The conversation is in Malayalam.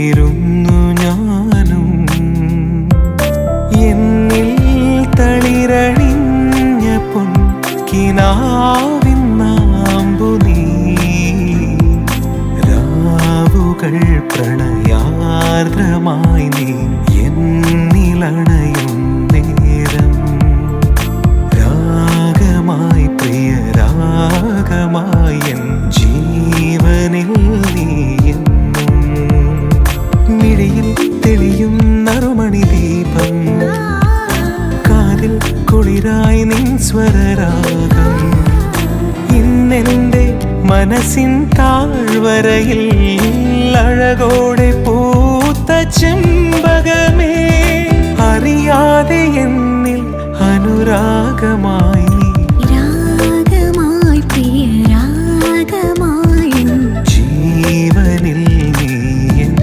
ചേരുന്നു ഞാനും എന്നിൽ തളിരണിഞ്ഞ പൊൻകിനാവിൻ നാമ്പു നീ രാവുകൾ പ്രണയാർദ്രമായി നീ എന്നിലണയും നേരം രാഗമായി പ്രിയരാഗമായി എൻ ജീവനിൽ നീ എന്നും മിഴിയിൽ തെളിയും നറുമണി ദീപം കാതിൽ കുളിരായി നിൻ സ്വരരാഗം ഇന്നെന്റെ മനസ്സിൻ താഴ്വരയിൽ അഴകോടെ പൂത്ത ചെമ്പകമേ അറിയാതെ എന്നിൽ അനുരാഗമാ